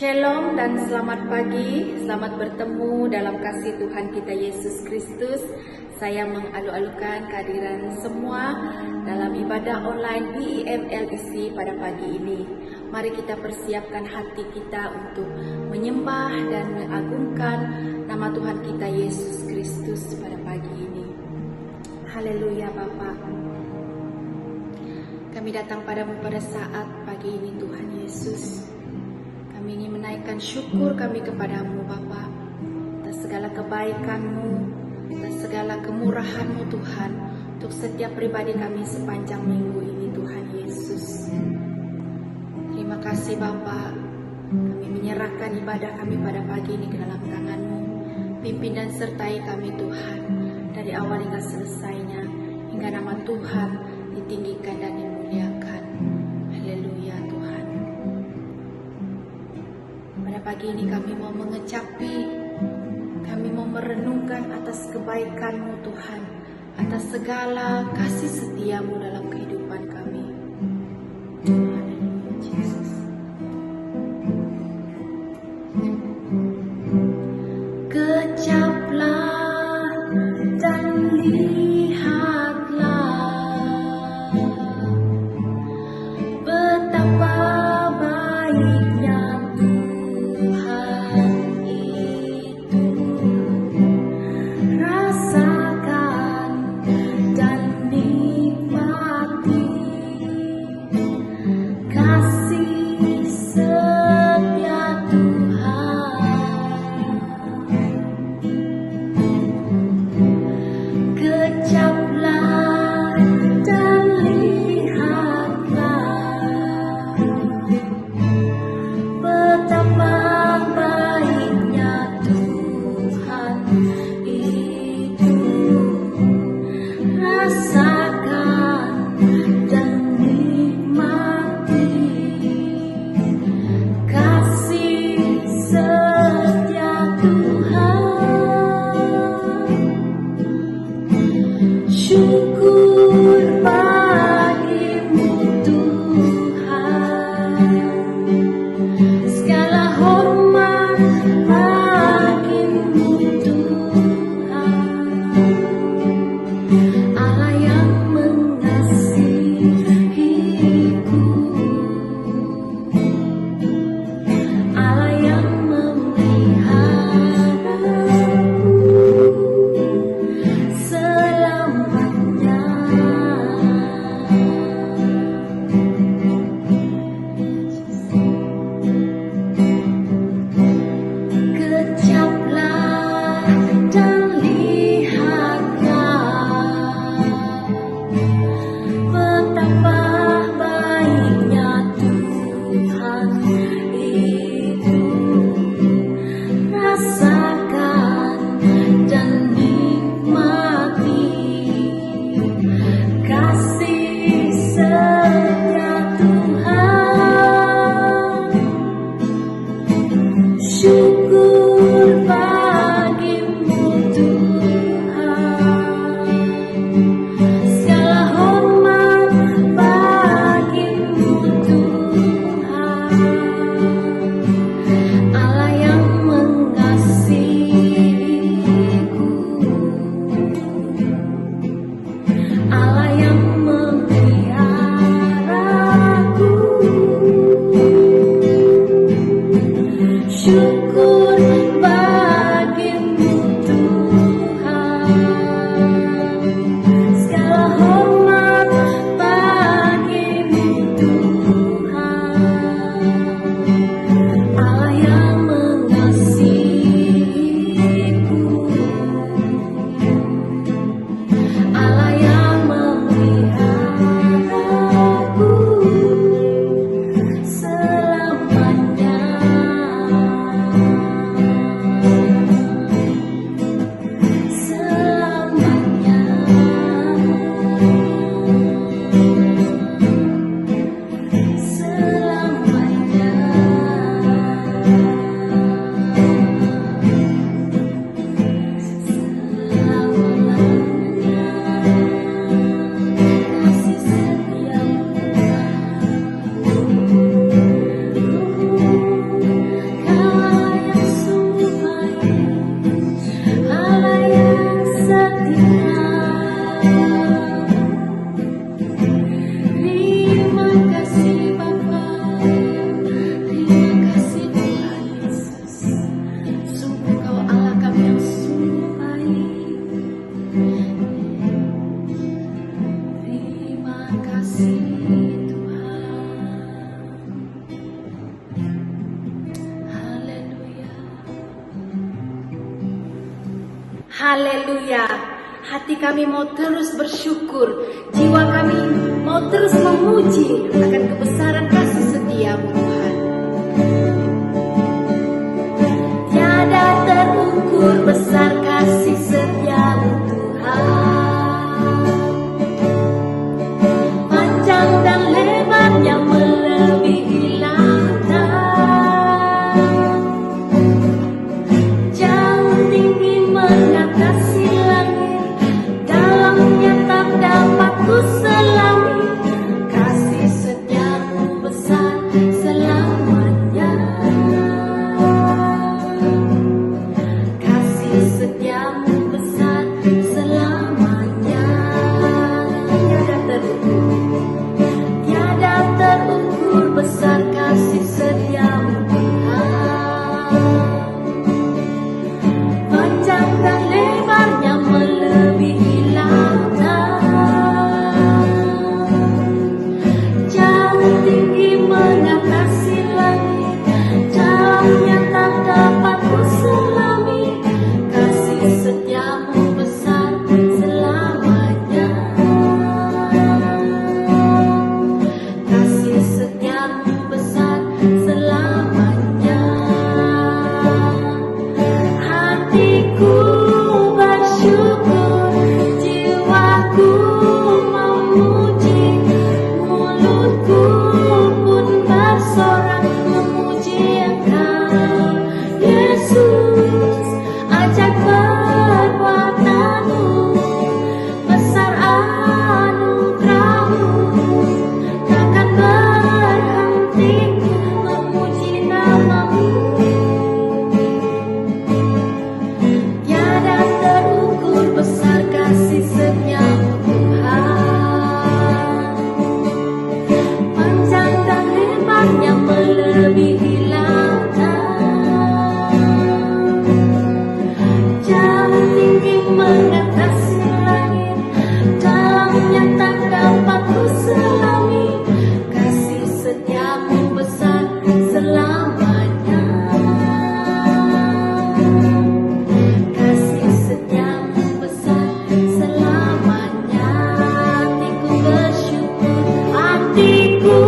Shalom dan selamat pagi, selamat bertemu dalam kasih Tuhan kita Yesus Kristus. Saya mengalu-alukan kehadiran semua dalam ibadah online BEMLEC pada pagi ini. Mari kita persiapkan hati kita untuk menyembah dan mengagungkan nama Tuhan kita Yesus Kristus pada pagi ini. Haleluya Bapa. Kami datang padamu pada saat pagi ini Tuhan Yesus. Kami ingin menaikkan syukur kami kepadamu Bapa, atas segala kebaikan-Mu, atas segala kemurahan-Mu Tuhan, untuk setiap pribadi kami sepanjang minggu ini Tuhan Yesus. Terima kasih Bapa, kami menyerahkan ibadah kami pada pagi ini ke dalam tangan-Mu. Pimpin dan sertai kami Tuhan, dari awal hingga selesainya, hingga nama Tuhan ditinggikan dan dimuliakan. Haleluya Tuhan. Pada pagi ini kami mau mengecapi, kami mau merenungkan atas kebaikan-Mu Tuhan, atas segala kasih setia-Mu dalam kehidupan kami. Haleluya Yesus. Kecaplah dan lihatlah betapa baiknya Tuhan itu. Rasakan dan nikmati kasih setia Tuhan. Haleluya. Hati kami mau terus bersyukur, jiwa kami mau terus memuji akan kebesaran kasih setiamu Tuhan. Tiada terukur besar kasih setiamu Tuhan, panjang dan lebarnya melebihi lautan, jauh tinggi mengatasi langit, dalamnya tak dapat ku selami. Kasih setiamu besar selamanya, kasih setiamu besar selamanya. Tiada terukur besar kasih setiamu Tuhan, panjang dan lebarnya melebihi lautan, jauh tinggi mengatasi langit, dalamnya tak dapat ku selami. Kasih setiamu besar selamanya, kasih setiamu besar selamanya. Hatiku bersyukur, jiwaku memuji, mulutku pun bersorak memuji Engkau, Yesus. Ajaib perbuatanmu, besar anugerahmu, takkan berhenti memuji namamu. Tiada terukur besar kasih setiamu Tuhan, panjang dan lebarnya melebihi lautan, jauh tinggi mengatasi langit, dalamnya tak dapat ku selami. Kasih setiamu besar selamanya, kasih setiamu besar selamanya. Hatiku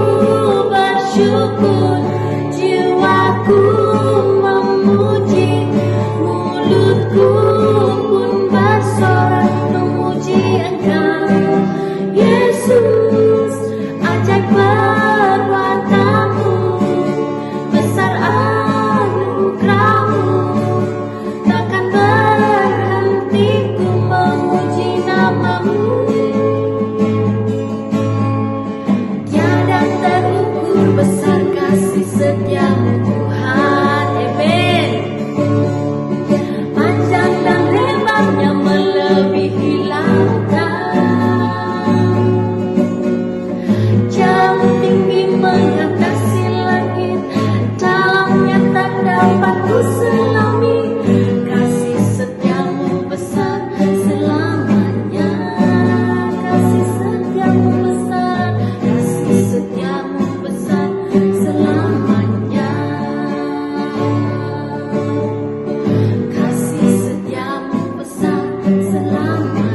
bersyukur, jiwaku memuji, mulutku pun bersorak memuji Engkau, Yesus. Ajaib perbuatanmu, besar anugerahmu, takkan berhenti ku memuji namamu. Tiada terukur besar kasih setiamu Tuhan, amen. Panjang dan lebarnya melebihi lautan, jauh tinggi mengatasi langit, dalamnya tak dapat ku selami. Kasih setiamu besar selamanya, kasih setiamu besar, kasih setiamu besar selamanya, kasih setiamu besar selamanya.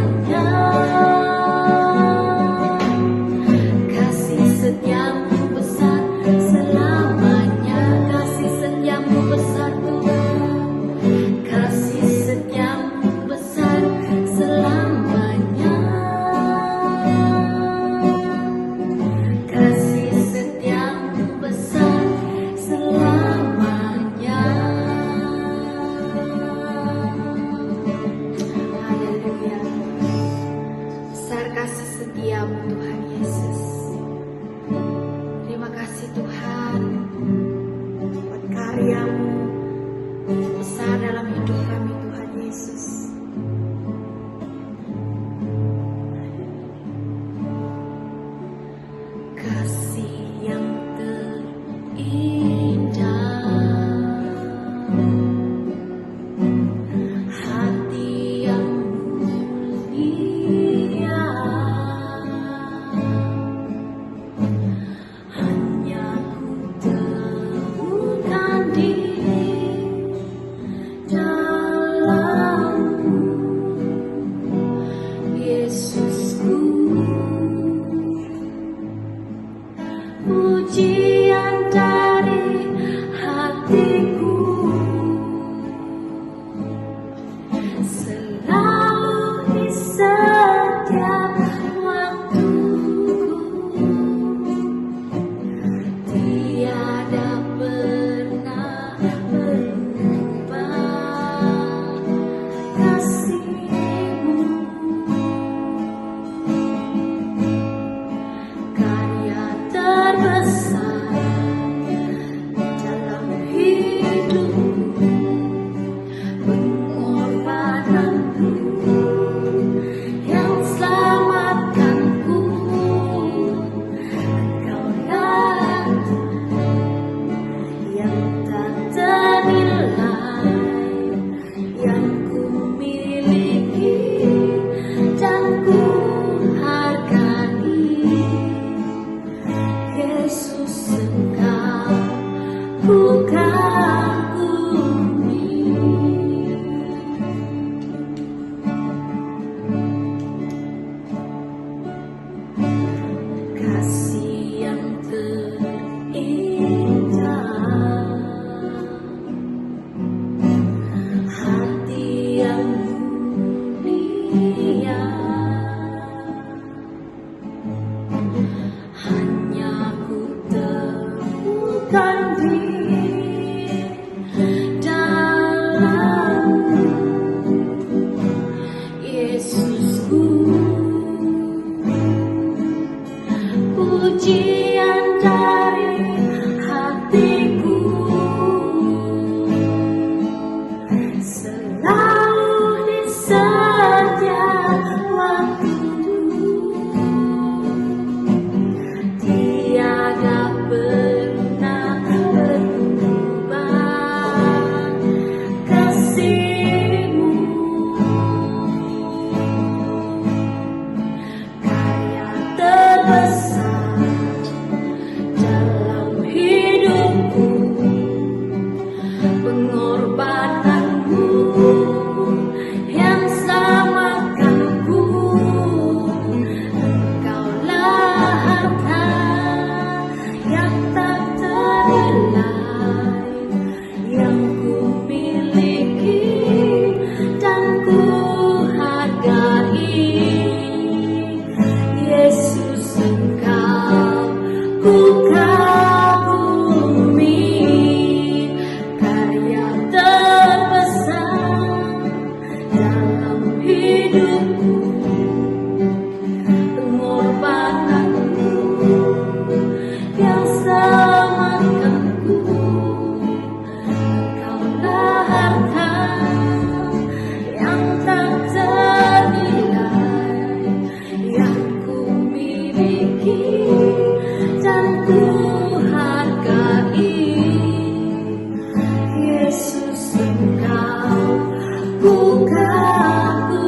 ku kagumi.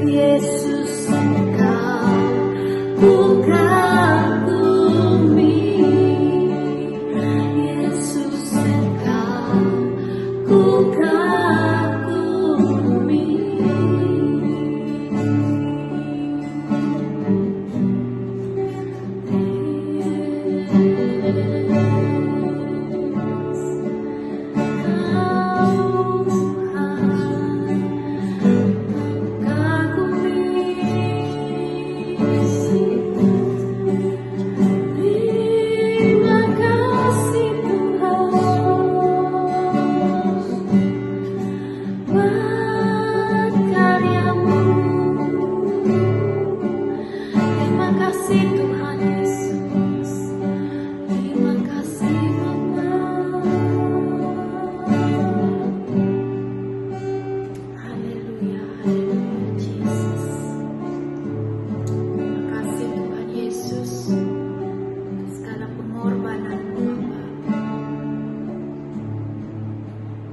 Yesus Engkau ku kagumi. Yesus Engkau ku kagumi.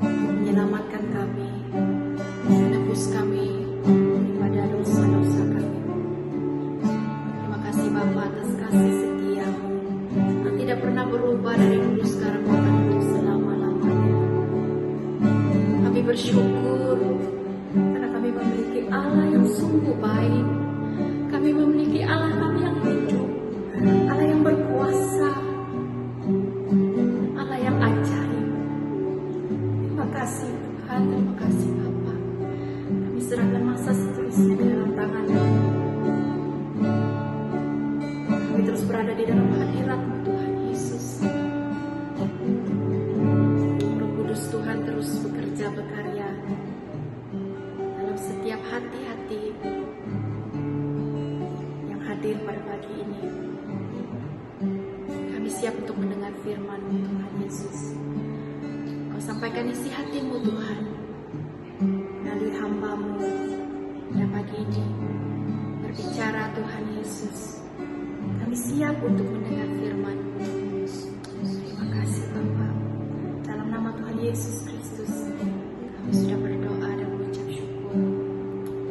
Menyelamatkan kami, menebus kami daripada dosa-dosa kami. Terima kasih Bapa atas kasih setia-Mu yang tidak pernah berubah dari dulu sekarang bahkan untuk selama-lamanya. Kami bersyukur karena kami memiliki Allah yang sungguh baik. Kami memiliki Allah kami yang hidup, Allah yang berkuasa, Allah yang ajaib. Terima kasih Tuhan, terima kasih Bapa. Kami serahkan masa seterusnya ke dalam tangan-Mu. Kami terus berada di dalam hadirat-Mu Tuhan Yesus. Roh Kudus Tuhan terus bekerja berkarya dalam setiap hati-hati yang hadir pada pagi ini. Kami siap untuk mendengar firman-Mu Tuhan Yesus. Kau sampaikan isi hati-Mu Tuhan melalui hamba-Mu yang pagi ini berbicara Tuhan Yesus. Kami siap untuk mendengar firman-Mu. Terima kasih Bapa. Dalam nama Tuhan Yesus Kristus kami sudah berdoa dan mengucap syukur.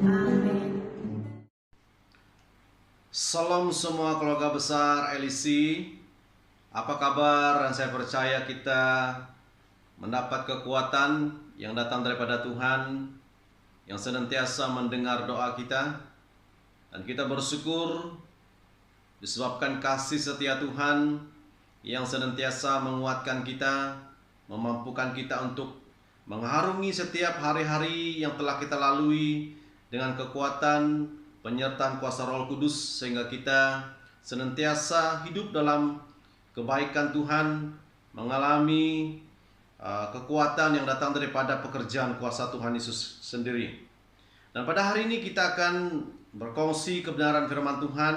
Amin. Salam semua keluarga besar LEC. Apa kabar? Dan saya percaya kita mendapat kekuatan yang datang daripada Tuhan, yang senantiasa mendengar doa kita. Dan kita bersyukur disebabkan kasih setia Tuhan yang senantiasa menguatkan kita, memampukan kita untuk mengharungi setiap hari-hari yang telah kita lalui dengan kekuatan penyertaan kuasa Roh Kudus, sehingga kita senantiasa hidup dalam kebaikan Tuhan, mengalami kekuatan yang datang daripada pekerjaan kuasa Tuhan Yesus sendiri. Dan pada hari ini kita akan berkongsi kebenaran firman Tuhan.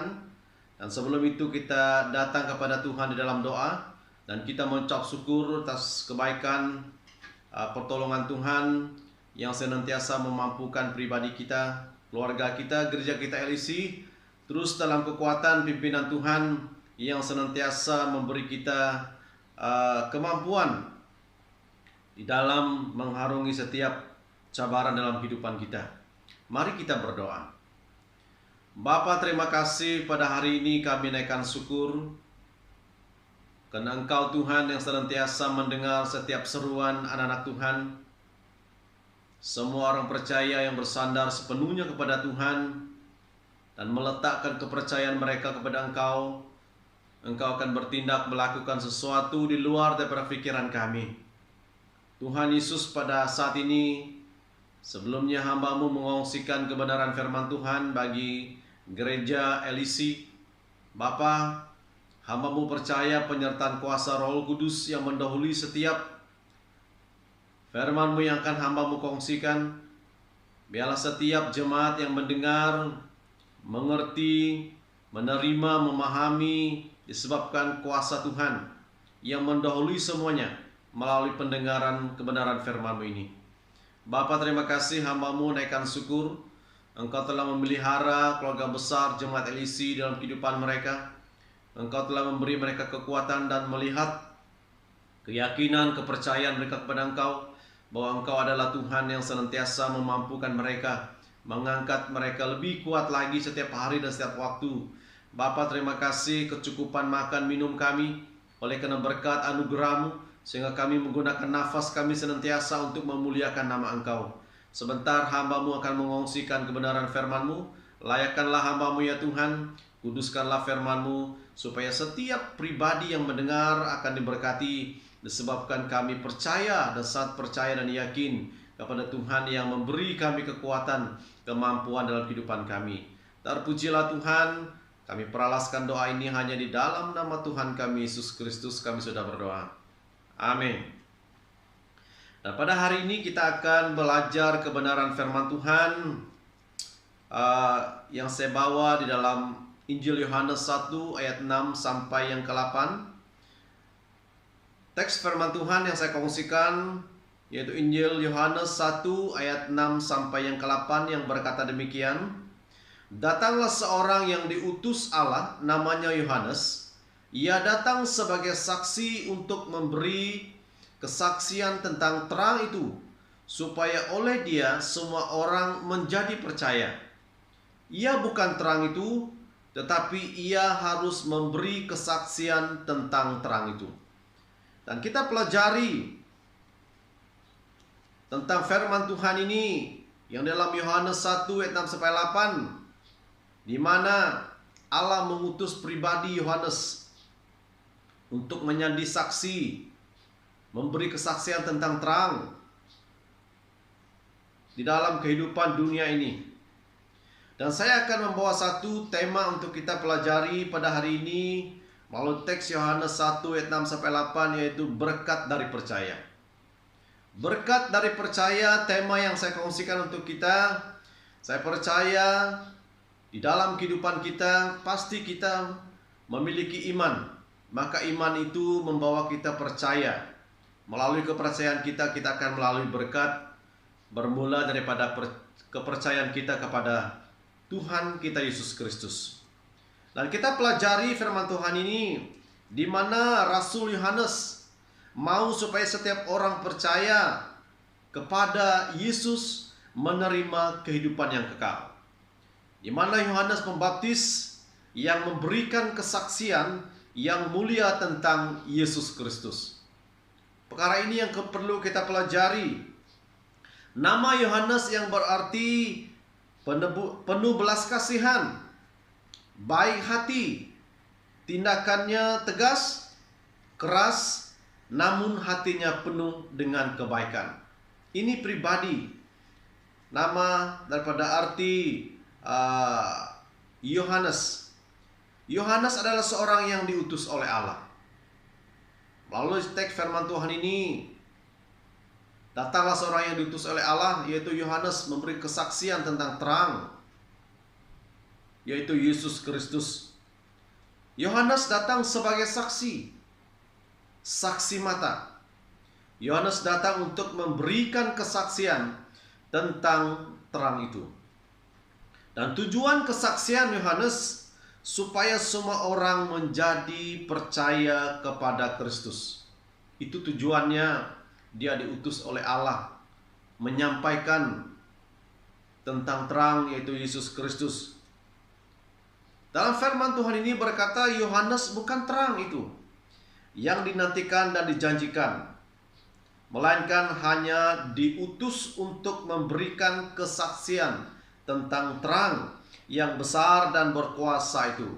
Dan sebelum itu kita datang kepada Tuhan di dalam doa, dan kita mengucap syukur atas kebaikan pertolongan Tuhan yang senantiasa memampukan pribadi kita, keluarga kita, gereja kita LEC terus dalam kekuatan pimpinan Tuhan yang senantiasa memberi kita kemampuan di dalam mengharungi setiap cabaran dalam kehidupan kita. Mari kita berdoa. Bapa, terima kasih pada hari ini kami naikkan syukur karena Engkau Tuhan yang senantiasa mendengar setiap seruan anak-anak Tuhan. Semua orang percaya yang bersandar sepenuhnya kepada Tuhan dan meletakkan kepercayaan mereka kepada Engkau, Engkau akan bertindak melakukan sesuatu di luar daripada pikiran kami. Tuhan Yesus, pada saat ini sebelumnya hamba-Mu mengongsikan kebenaran firman Tuhan bagi gereja LEC. Bapa, hamba-Mu percaya penyertaan kuasa Roh Kudus yang mendahului setiap firman-Mu yang akan hamba-Mu kongsikan. Biarlah setiap jemaat yang mendengar, mengerti, menerima, memahami disebabkan kuasa Tuhan yang mendahului semuanya melalui pendengaran kebenaran firman-Mu ini. Bapa, terima kasih hamba-Mu naikkan syukur. Engkau telah memelihara keluarga besar jemaat LEC dalam kehidupan mereka. Engkau telah memberi mereka kekuatan dan melihat keyakinan, kepercayaan mereka kepada Engkau. bahwa Engkau adalah Tuhan yang senantiasa memampukan mereka, mengangkat mereka lebih kuat lagi setiap hari dan setiap waktu. Bapa, terima kasih kecukupan makan minum kami oleh karena berkat anugerah-Mu, sehingga kami menggunakan nafas kami senantiasa untuk memuliakan nama Engkau. Sebentar hamba-Mu akan mengongsikan kebenaran firman-Mu. Layakkanlah hamba-Mu ya Tuhan, kuduskanlah firman-Mu, supaya setiap pribadi yang mendengar akan diberkati, disebabkan kami percaya dan sangat percaya dan yakin kepada Tuhan yang memberi kami kekuatan, kemampuan dalam kehidupan kami. Terpujilah Tuhan. Kami peralaskan doa ini hanya di dalam nama Tuhan kami Yesus Kristus kami sudah berdoa. Amin. Dan pada hari ini kita akan belajar kebenaran firman Tuhan yang saya bawa di dalam Injil Yohanes 1 ayat 6 sampai yang ke-8. Teks firman Tuhan yang saya kongsikan yaitu Injil Yohanes 1 ayat 6 sampai yang ke-8 yang berkata demikian. Datanglah seorang yang diutus Allah, namanya Yohanes. Ia datang sebagai saksi untuk memberi kesaksian tentang terang itu, supaya oleh dia semua orang menjadi percaya. Ia bukan terang itu, tetapi ia harus memberi kesaksian tentang terang itu. Dan kita pelajari tentang firman Tuhan ini yang dalam Yohanes 1 ayat 6 sampai 8, di mana Allah mengutus pribadi Yohanes untuk menjadi saksi, memberi kesaksian tentang terang di dalam kehidupan dunia ini. Dan saya akan membawa satu tema untuk kita pelajari pada hari ini melalui teks Yohanes 1 ayat 6 sampai 8, yaitu berkat dari percaya. Berkat dari percaya, tema yang saya kongsikan untuk kita. Saya percaya di dalam kehidupan kita pasti kita memiliki iman. Maka iman itu membawa kita percaya. Melalui kepercayaan kita akan melalui berkat, bermula daripada kepercayaan kita kepada Tuhan kita Yesus Kristus. Dan kita pelajari firman Tuhan ini, di mana Rasul Yohanes mau supaya setiap orang percaya kepada Yesus menerima kehidupan yang kekal. Di mana Yohanes Pembaptis yang memberikan kesaksian yang mulia tentang Yesus Kristus. Perkara ini yang perlu kita pelajari. Nama Yohanes yang berarti penuh belas kasihan, baik hati, tindakannya tegas, keras, namun hatinya penuh dengan kebaikan. Ini pribadi, nama daripada arti Yohanes. Yohanes adalah seorang yang diutus oleh Allah. Melalui teks firman Tuhan ini, datanglah seorang yang diutus oleh Allah, yaitu Yohanes, memberi kesaksian tentang terang, yaitu Yesus Kristus. Yohanes datang sebagai saksi, saksi mata. Yohanes datang untuk memberikan kesaksian tentang terang itu. Dan tujuan kesaksian Yohanes supaya semua orang menjadi percaya kepada Kristus. Itu tujuannya. Dia diutus oleh Allah menyampaikan tentang terang, yaitu Yesus Kristus. Dalam firman Tuhan ini berkata, Yohanes bukan terang itu yang dinantikan dan dijanjikan, melainkan hanya diutus untuk memberikan kesaksian tentang terang yang besar dan berkuasa itu.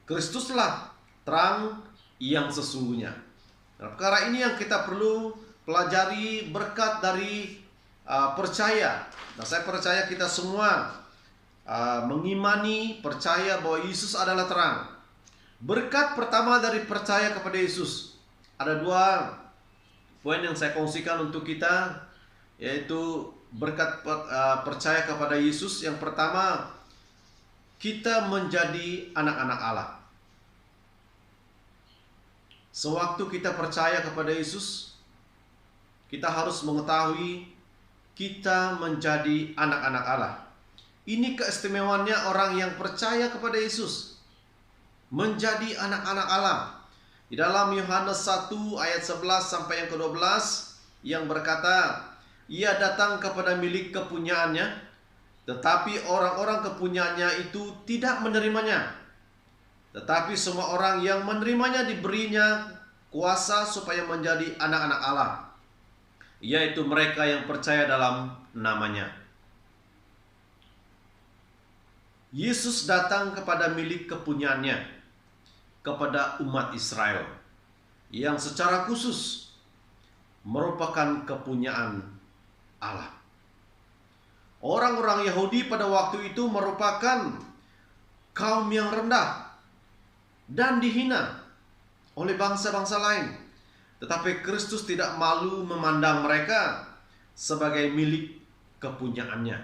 Kristuslah terang yang sesungguhnya. Nah, perkara ini yang kita perlu pelajari, berkat dari percaya. Nah, saya percaya kita semua mengimani, percaya bahwa Yesus adalah terang. Berkat pertama dari percaya kepada Yesus. Ada dua poin yang saya kongsikan untuk kita, yaitu berkat percaya kepada Yesus. Yang pertama, kita menjadi anak-anak Allah. Sewaktu kita percaya kepada Yesus, kita harus mengetahui kita menjadi anak-anak Allah. Ini keistimewaannya orang yang percaya kepada Yesus, menjadi anak-anak Allah. Di dalam Yohanes 1 ayat 11 sampai yang ke-12, yang berkata, ia datang kepada milik kepunyaannya, tetapi orang-orang kepunyaannya itu tidak menerimanya. Tetapi semua orang yang menerimanya diberinya kuasa supaya menjadi anak-anak Allah, yaitu mereka yang percaya dalam namanya. Yesus datang kepada milik kepunyaannya, kepada umat Israel, yang secara khusus merupakan kepunyaan Allah. Orang-orang Yahudi pada waktu itu merupakan kaum yang rendah dan dihina oleh bangsa-bangsa lain. Tetapi Kristus tidak malu memandang mereka sebagai milik kepunyaannya,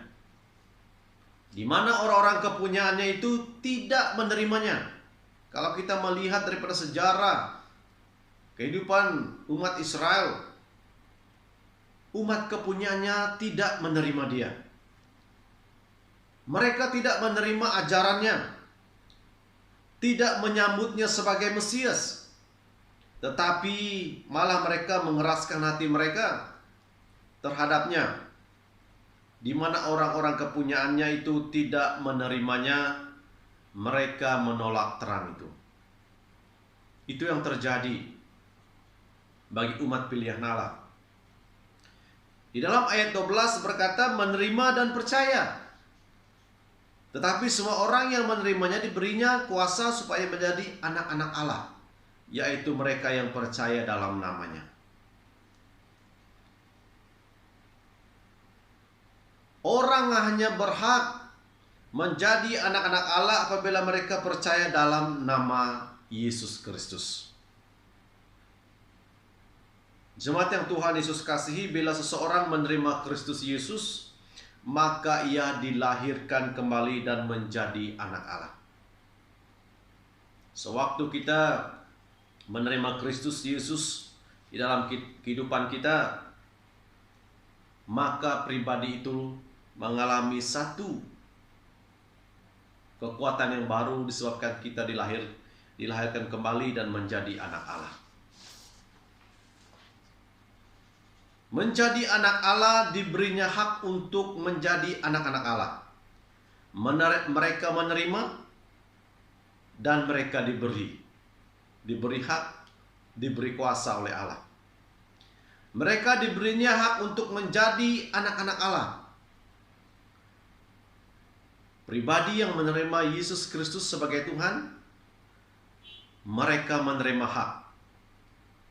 di mana orang-orang kepunyaannya itu tidak menerimanya. Kalau kita melihat daripada sejarah kehidupan umat Israel, umat kepunyaannya tidak menerima dia. Mereka tidak menerima ajarannya, tidak menyambutnya sebagai Mesias, tetapi malah mereka mengeraskan hati mereka terhadapnya, di mana orang-orang kepunyaannya itu tidak menerimanya. Mereka menolak terang itu. Itu yang terjadi bagi umat pilihan Allah. Di dalam ayat 12 berkata menerima dan percaya. Tetapi semua orang yang menerimanya diberinya kuasa supaya menjadi anak-anak Allah, yaitu mereka yang percaya dalam namanya. Orang hanya berhak menjadi anak-anak Allah apabila mereka percaya dalam nama Yesus Kristus. Jemaat yang Tuhan Yesus kasihi, bila seseorang menerima Kristus Yesus, maka ia dilahirkan kembali dan menjadi anak Allah. Sewaktu kita menerima Kristus Yesus di dalam kehidupan kita, maka pribadi itu mengalami satu kekuatan yang baru disebabkan kita dilahirkan kembali dan menjadi anak Allah. Menjadi anak Allah diberinya hak untuk menjadi anak-anak Allah. Mereka menerima dan mereka diberi hak, diberi kuasa oleh Allah. Mereka diberinya hak untuk menjadi anak-anak Allah. Pribadi yang menerima Yesus Kristus sebagai Tuhan, mereka menerima hak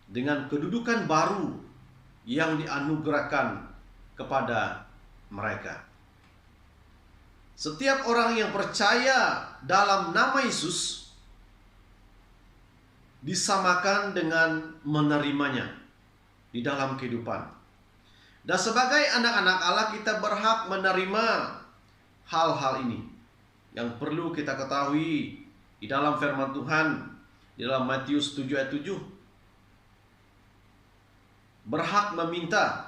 dengan kedudukan baru yang dianugerahkan kepada mereka. Setiap orang yang percaya dalam nama Yesus disamakan dengan menerimanya di dalam kehidupan. Dan sebagai anak-anak Allah kita berhak menerima hal-hal ini yang perlu kita ketahui di dalam firman Tuhan di dalam Matius 7 ayat 7. Berhak meminta.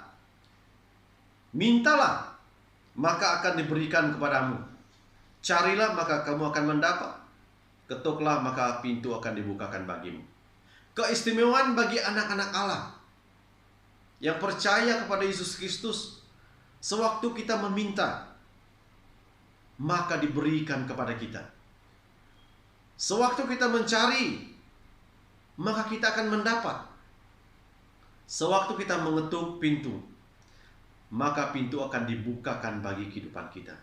Mintalah, maka akan diberikan kepadamu. Carilah, maka kamu akan mendapat. Ketuklah, maka pintu akan dibukakan bagimu. Keistimewaan bagi anak-anak Allah yang percaya kepada Yesus Kristus, sewaktu kita meminta, maka diberikan kepada kita. Sewaktu kita mencari, maka kita akan mendapat. Sewaktu kita mengetuk pintu, maka pintu akan dibukakan bagi kehidupan kita.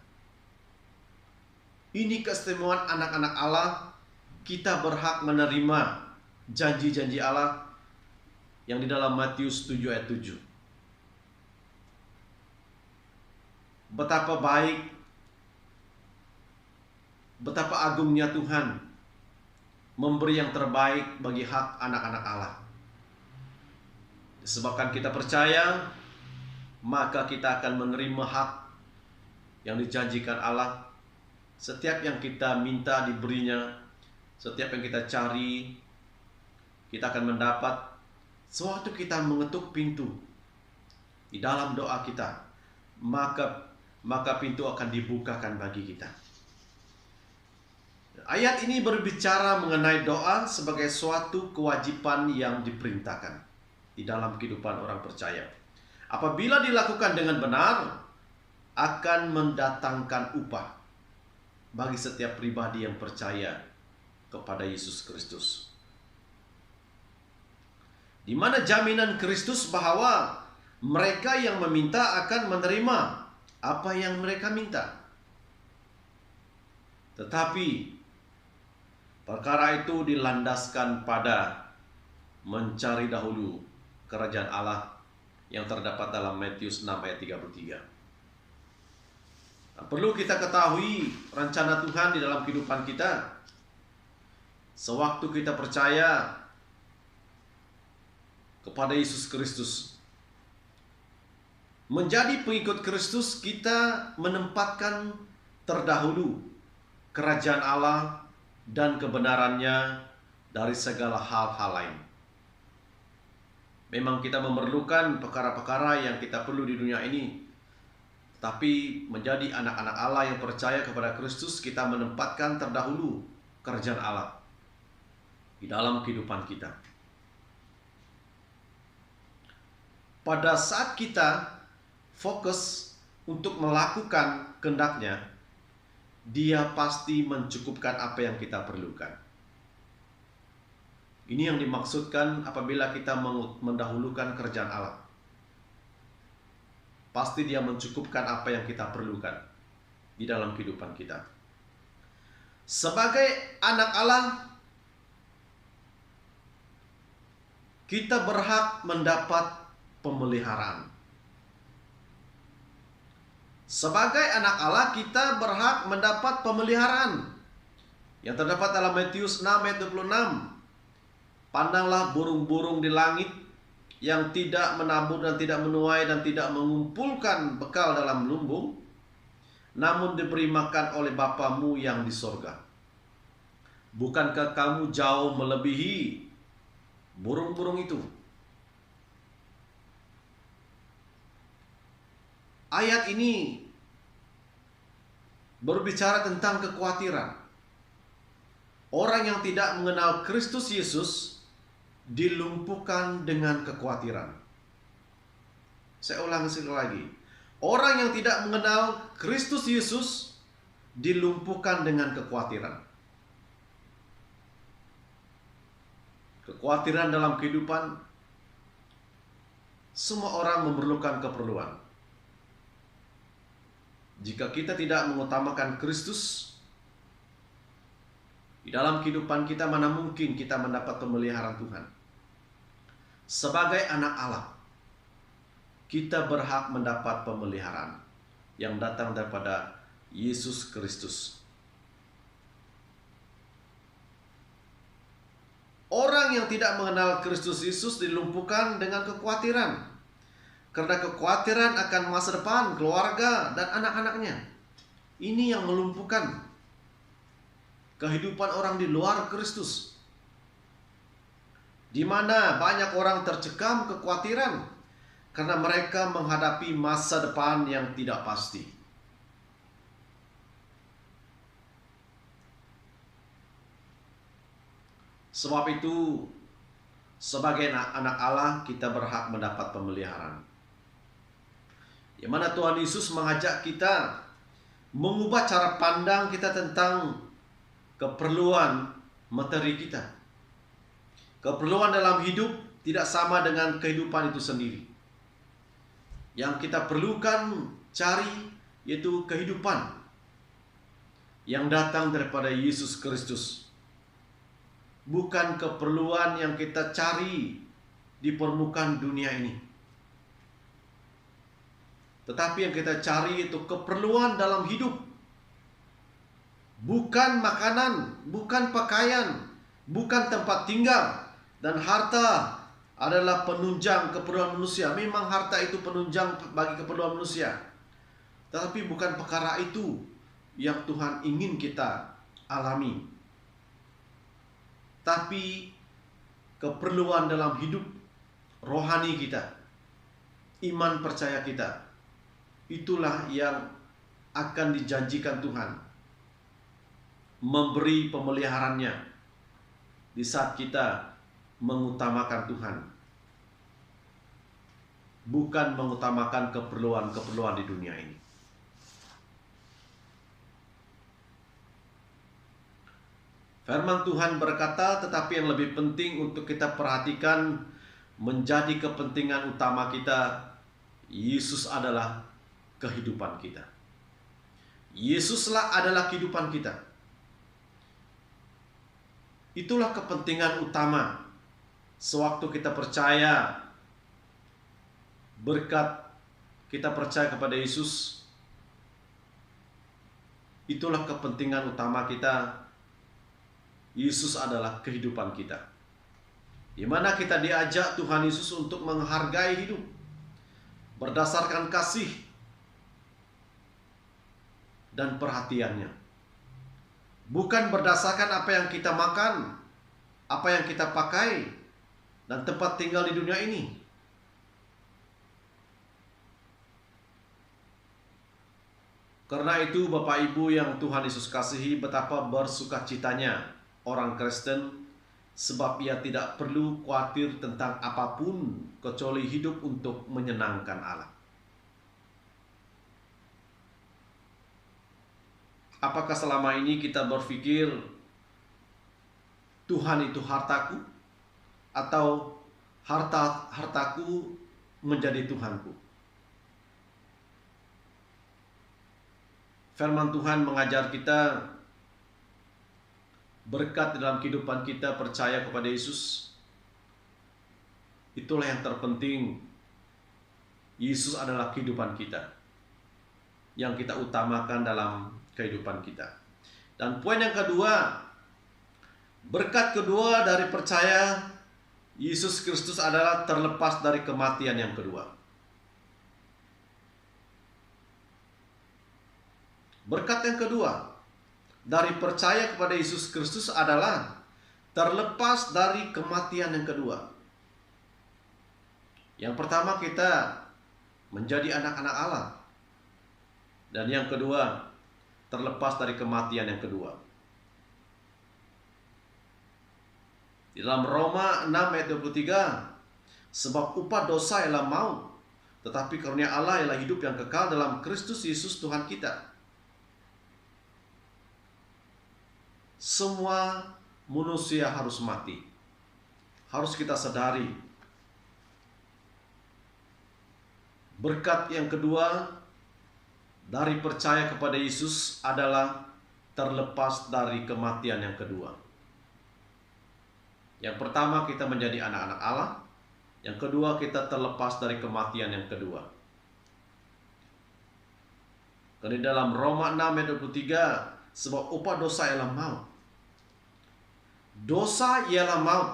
Ini keistimewaan anak-anak Allah. Kita berhak menerima janji-janji Allah yang di dalam Matius 7 ayat 7. Betapa baik, betapa agungnya Tuhan memberi yang terbaik bagi hak anak-anak Allah. Disebabkan kita percaya, maka kita akan menerima hak yang dijanjikan Allah. Setiap yang kita minta diberinya, setiap yang kita cari, kita akan mendapat. Sewaktu kita mengetuk pintu di dalam doa kita, maka pintu akan dibukakan bagi kita. Ayat ini berbicara mengenai doa sebagai suatu kewajiban yang diperintahkan di dalam kehidupan orang percaya. apabila dilakukan dengan benar, akan mendatangkan upah bagi setiap pribadi yang percaya kepada Yesus Kristus. Di mana jaminan Kristus bahwa mereka yang meminta akan menerima apa yang mereka minta. Tetapi perkara itu dilandaskan pada mencari dahulu kerajaan Allah yang terdapat dalam Matius 6 ayat 33. Nah, perlu kita ketahui rencana Tuhan di dalam kehidupan kita. Sewaktu kita percaya kepada Yesus Kristus, menjadi pengikut Kristus, kita menempatkan terdahulu kerajaan Allah dan kebenarannya dari segala hal-hal lain. Memang kita memerlukan perkara-perkara yang kita perlu di dunia ini, tapi menjadi anak-anak Allah yang percaya kepada Kristus, kita menempatkan terdahulu kerajaan Allah di dalam kehidupan kita. Pada saat kita fokus untuk melakukan kehendak-Nya, Dia pasti mencukupkan apa yang kita perlukan. Ini yang dimaksudkan apabila kita mendahulukan kerajaan Allah. Pasti Dia mencukupkan apa yang kita perlukan di dalam kehidupan kita. Sebagai anak Allah, kita berhak mendapat pemeliharaan. Sebagai anak Allah, kita berhak mendapat pemeliharaan yang terdapat dalam Matius 6 ayat 26. Pandanglah burung-burung di langit yang tidak menabur dan tidak menuai dan tidak mengumpulkan bekal dalam lumbung, namun diberi makan oleh Bapamu yang di sorga. Bukankah kamu jauh melebihi burung-burung itu? Ayat ini berbicara tentang kekhawatiran. Orang yang tidak mengenal Kristus Yesus dilumpuhkan dengan kekhawatiran. Saya ulang sekali lagi. Orang yang tidak mengenal Kristus Yesus dilumpuhkan dengan kekhawatiran. Kekhawatiran dalam kehidupan, semua orang memerlukan keperluan. Jika kita tidak mengutamakan Kristus di dalam kehidupan kita, mana mungkin kita mendapat pemeliharaan Tuhan. Sebagai anak Allah, kita berhak mendapat pemeliharaan yang datang daripada Yesus Kristus. Orang yang tidak mengenal Kristus Yesus dilumpuhkan dengan kekhawatiran. Karena kekhawatiran akan masa depan, keluarga, dan anak-anaknya. Ini yang melumpuhkan kehidupan orang di luar Kristus. Di mana banyak orang tercekam kekhawatiran karena mereka menghadapi masa depan yang tidak pasti. Sebab itu, sebagai anak Allah, kita berhak mendapat pemeliharaan. Yang mana Tuhan Yesus mengajak kita mengubah cara pandang kita tentang keperluan materi kita. Keperluan dalam hidup tidak sama dengan kehidupan itu sendiri. Yang kita perlukan cari yaitu kehidupan yang datang daripada Yesus Kristus. Bukan keperluan yang kita cari di permukaan dunia ini. Tetapi yang kita cari itu keperluan dalam hidup. Bukan makanan, bukan pakaian, bukan tempat tinggal. Dan harta adalah penunjang keperluan manusia. Memang harta itu penunjang bagi keperluan manusia. Tetapi bukan perkara itu yang Tuhan ingin kita alami. Tapi keperluan dalam hidup rohani kita, iman percaya kita, itulah yang akan dijanjikan Tuhan memberi pemeliharaannya di saat kita mengutamakan Tuhan. bukan mengutamakan keperluan-keperluan di dunia ini. Firman Tuhan berkata, tetapi yang lebih penting untuk kita perhatikan menjadi kepentingan utama kita, Yesus adalah kehidupan kita. Yesuslah adalah kehidupan kita. Itulah kepentingan utama. Sewaktu kita percaya, berkat kita percaya kepada Yesus, itulah kepentingan utama kita. Yesus adalah kehidupan kita, di mana kita diajak Tuhan Yesus untuk menghargai hidup berdasarkan kasih dan perhatiannya, bukan berdasarkan apa yang kita makan, apa yang kita pakai, dan tempat tinggal di dunia ini. Karena itu Bapak Ibu yang Tuhan Yesus kasihi, betapa bersukacitanya orang Kristen, sebab ia tidak perlu khawatir tentang apapun kecuali hidup untuk menyenangkan Allah. Apakah selama ini kita berpikir Tuhan itu hartaku, atau hartaku menjadi Tuhanku? Firman Tuhan mengajar kita, berkat dalam kehidupan kita percaya kepada Yesus, itulah yang terpenting. Yesus adalah kehidupan kita, yang kita utamakan dalam kehidupan kita. Dan poin yang kedua, berkat kedua dari percaya Yesus Kristus adalah terlepas dari kematian yang kedua. Berkat yang kedua dari percaya kepada Yesus Kristus adalah terlepas dari kematian yang kedua. Yang pertama, kita menjadi anak-anak Allah. Dan yang kedua, terlepas dari kematian yang kedua. Di dalam Roma 6 ayat 23, sebab upah dosa ialah maut, tetapi karunia Allah ialah hidup yang kekal dalam Kristus Yesus Tuhan kita. Semua manusia harus mati. Harus kita sadari. Berkat yang kedua dari percaya kepada Yesus adalah terlepas dari kematian yang kedua. Yang pertama, kita menjadi anak-anak Allah. Yang kedua, kita terlepas dari kematian yang kedua. Karena di dalam Roma 6 ayat 23, sebab upah dosa ialah maut. Dosa ialah maut,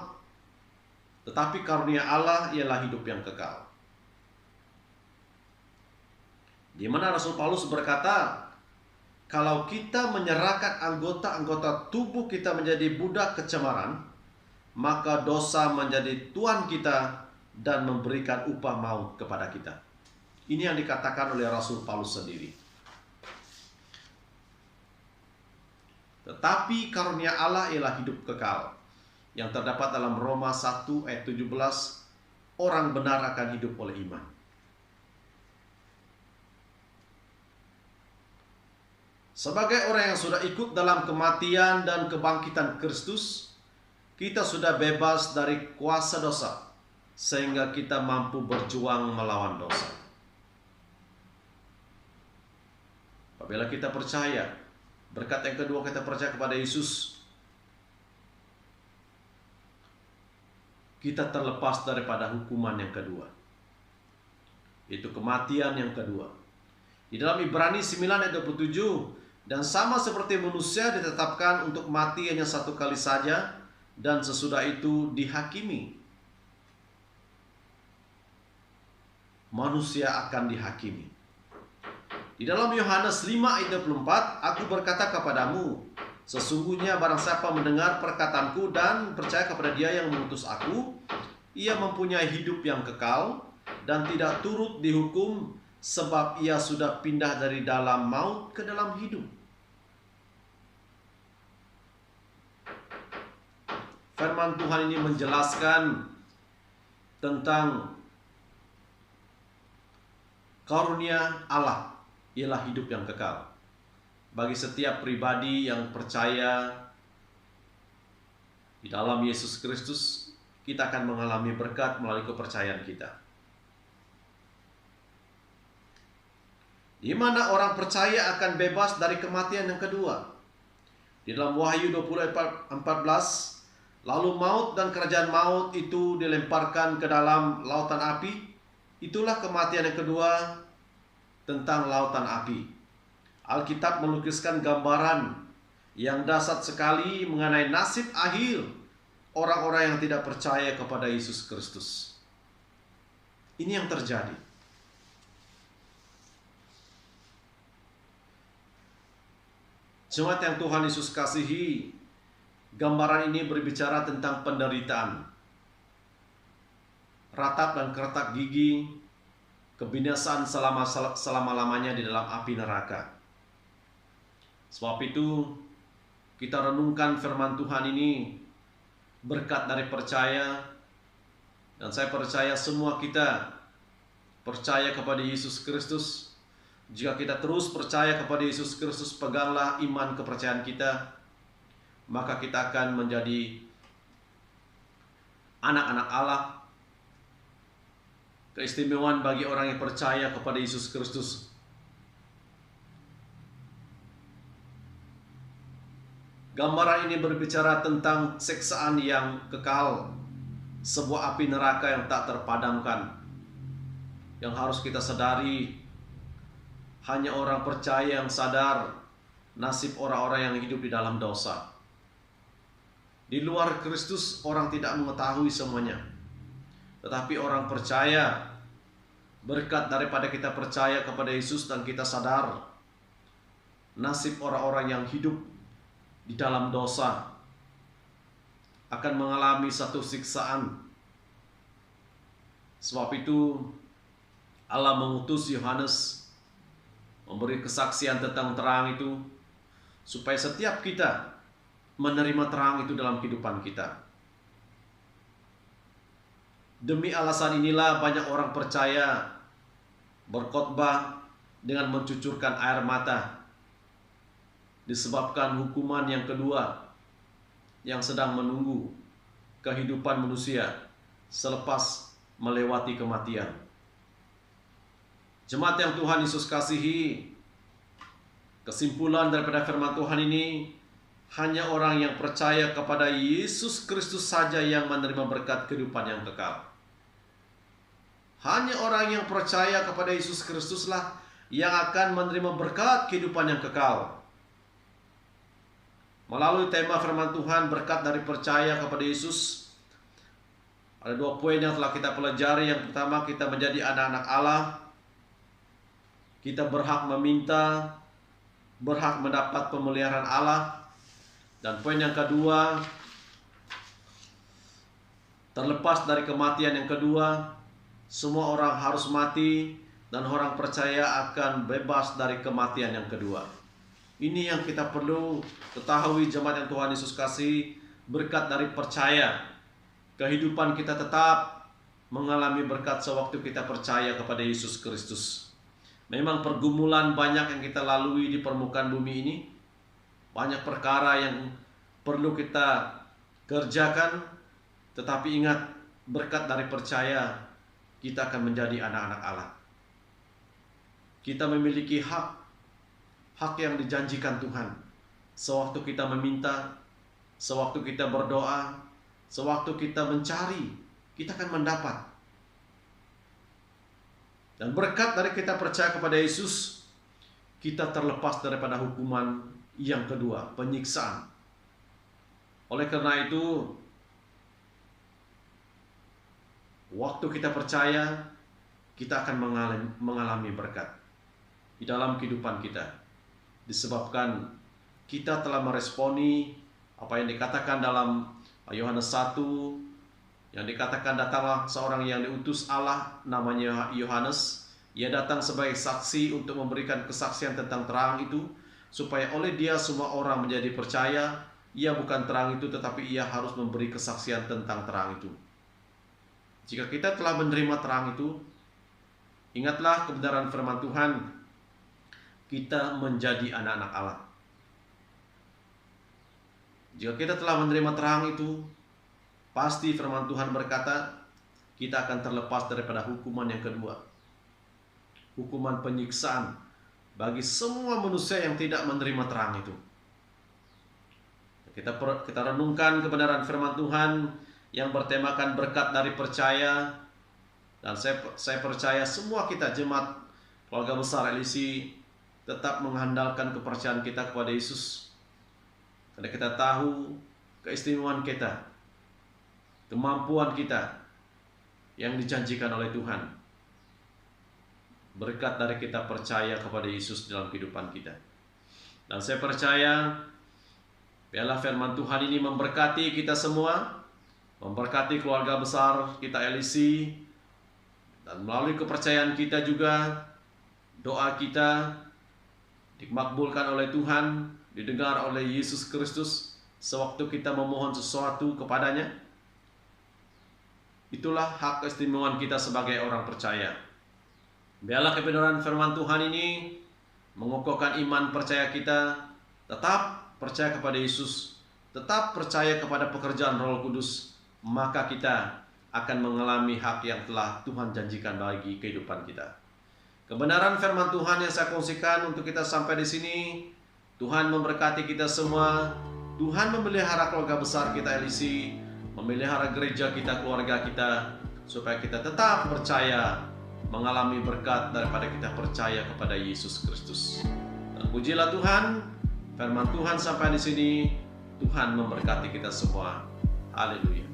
tetapi karunia Allah ialah hidup yang kekal. Di mana Rasul Paulus berkata, kalau kita menyerahkan anggota-anggota tubuh kita menjadi budak kecemaran, maka dosa menjadi tuan kita dan memberikan upah maut kepada kita. Ini yang dikatakan oleh Rasul Paulus sendiri. Tetapi karunia Allah ialah hidup kekal, yang terdapat dalam Roma 1 ayat 17, orang benar akan hidup oleh iman. Sebagai orang yang sudah ikut dalam kematian dan kebangkitan Kristus, kita sudah bebas dari kuasa dosa, sehingga kita mampu berjuang melawan dosa. Apabila kita percaya, berkat yang kedua kita percaya kepada Yesus, kita terlepas daripada hukuman yang kedua, itu kematian yang kedua. Di dalam Ibrani 9 ayat 27, dan sama seperti manusia ditetapkan untuk mati hanya satu kali saja, dan sesudah itu dihakimi. Manusia akan dihakimi. Di dalam Yohanes 5 ayat 24, aku berkata kepadamu, sesungguhnya barang siapa mendengar perkataanku dan percaya kepada Dia yang mengutus aku, ia mempunyai hidup yang kekal dan tidak turut dihukum, sebab ia sudah pindah dari dalam maut ke dalam hidup. Firman Tuhan ini menjelaskan tentang karunia Allah ialah hidup yang kekal. Bagi setiap pribadi yang percaya di dalam Yesus Kristus, kita akan mengalami berkat melalui kepercayaan kita. Di mana orang percaya akan bebas dari kematian yang kedua. Di dalam Wahyu 20:14, lalu maut dan kerajaan maut itu dilemparkan ke dalam lautan api. Itulah kematian yang kedua, tentang lautan api. Alkitab melukiskan gambaran yang dahsyat sekali mengenai nasib akhir orang-orang yang tidak percaya kepada Yesus Kristus. Ini yang terjadi. Jemaat yang Tuhan Yesus kasihi, gambaran ini berbicara tentang penderitaan, ratap dan keretak gigi, kebinasaan selama-lamanya di dalam api neraka. Sebab itu, kita renungkan firman Tuhan ini berkat dari percaya, dan saya percaya semua kita percaya kepada Yesus Kristus. Jika kita terus percaya kepada Yesus Kristus, peganglah iman kepercayaan kita, maka kita akan menjadi anak-anak Allah. Keistimewaan bagi orang yang percaya kepada Yesus Kristus. Gambaran ini berbicara tentang siksaan yang kekal, sebuah api neraka yang tak terpadamkan. Yang harus kita sadari, hanya orang percaya yang sadar nasib orang-orang yang hidup di dalam dosa. Di luar Kristus, orang tidak mengetahui semuanya. Tetapi orang percaya, berkat daripada kita percaya kepada Yesus dan kita sadar nasib orang-orang yang hidup di dalam dosa akan mengalami satu siksaan. Sebab itu Allah mengutus Yohanes memberi kesaksian tentang terang itu, supaya setiap kita menerima terang itu dalam kehidupan kita. Demi alasan inilah banyak orang percaya berkhotbah dengan mencucurkan air mata, disebabkan hukuman yang kedua yang sedang menunggu kehidupan manusia selepas melewati kematian. Jemaat yang Tuhan Yesus kasihi, kesimpulan daripada firman Tuhan ini, hanya orang yang percaya kepada Yesus Kristus saja yang menerima berkat kehidupan yang kekal. Hanya orang yang percaya kepada Yesus Kristuslah yang akan menerima berkat kehidupan yang kekal. Melalui tema firman Tuhan, berkat dari percaya kepada Yesus, ada 2 poin yang telah kita pelajari. Yang pertama, kita menjadi anak-anak Allah. Kita berhak meminta, berhak mendapat pemeliharaan Allah. Dan poin yang kedua, terlepas dari kematian yang kedua, semua orang harus mati, dan orang percaya akan bebas dari kematian yang kedua. Ini yang kita perlu ketahui, jemaat yang Tuhan Yesus kasih. Berkat dari percaya, kehidupan kita tetap mengalami berkat sewaktu kita percaya kepada Yesus Kristus. Memang pergumulan banyak yang kita lalui di permukaan bumi ini, banyak perkara yang perlu kita kerjakan. Tetapi ingat, berkat dari percaya, kita akan menjadi anak-anak Allah. Kita memiliki hak yang dijanjikan Tuhan. Sewaktu kita meminta, sewaktu kita berdoa, sewaktu kita mencari, kita akan mendapat. Dan berkat dari kita percaya kepada Yesus, kita terlepas daripada hukuman yang kedua, penyiksaan. Oleh karena itu, waktu kita percaya, kita akan mengalami berkat di dalam kehidupan kita. Disebabkan kita telah meresponi apa yang dikatakan dalam Yohanes 1, yang dikatakan datanglah seorang yang diutus Allah, namanya Yohanes. Ia datang sebagai saksi untuk memberikan kesaksian tentang terang itu, supaya oleh dia semua orang menjadi percaya. Ia bukan terang itu, tetapi ia harus memberi kesaksian tentang terang itu. Jika kita telah menerima terang itu, Ingatlah kebenaran firman Tuhan, kita menjadi anak-anak Allah. Jika kita telah menerima terang itu, pasti firman Tuhan berkata, kita akan terlepas daripada hukuman yang kedua. Hukuman penyiksaan bagi semua manusia yang tidak menerima terang itu. Kita renungkan kebenaran firman Tuhan yang bertemakan berkat dari percaya. Dan saya percaya semua kita jemaat keluarga besar LIC tetap mengandalkan kepercayaan kita kepada Yesus. Karena kita tahu keistimewaan kita, kemampuan kita yang dijanjikan oleh Tuhan. Berkat dari kita percaya kepada Yesus dalam kehidupan kita. Dan saya percaya biarlah firman Tuhan ini memberkati kita semua, memberkati keluarga besar kita LIC, dan melalui kepercayaan kita juga, doa kita dimakbulkan oleh Tuhan, didengar oleh Yesus Kristus sewaktu kita memohon sesuatu kepadanya. Itulah hak keistimewaan kita sebagai orang percaya. Biarlah kebenaran firman Tuhan ini mengokohkan iman percaya kita, tetap percaya kepada Yesus, tetap percaya kepada pekerjaan Roh Kudus, maka kita akan mengalami hak yang telah Tuhan janjikan bagi kehidupan kita. Kebenaran firman Tuhan yang saya kongsikan untuk kita sampai di sini. Tuhan memberkati kita semua. Tuhan memelihara keluarga besar kita LIC, memelihara gereja kita, keluarga kita, supaya kita tetap percaya, mengalami berkat daripada kita percaya kepada Yesus Kristus. Dan pujilah Tuhan, firman Tuhan sampai di sini. Tuhan memberkati kita semua. Haleluya.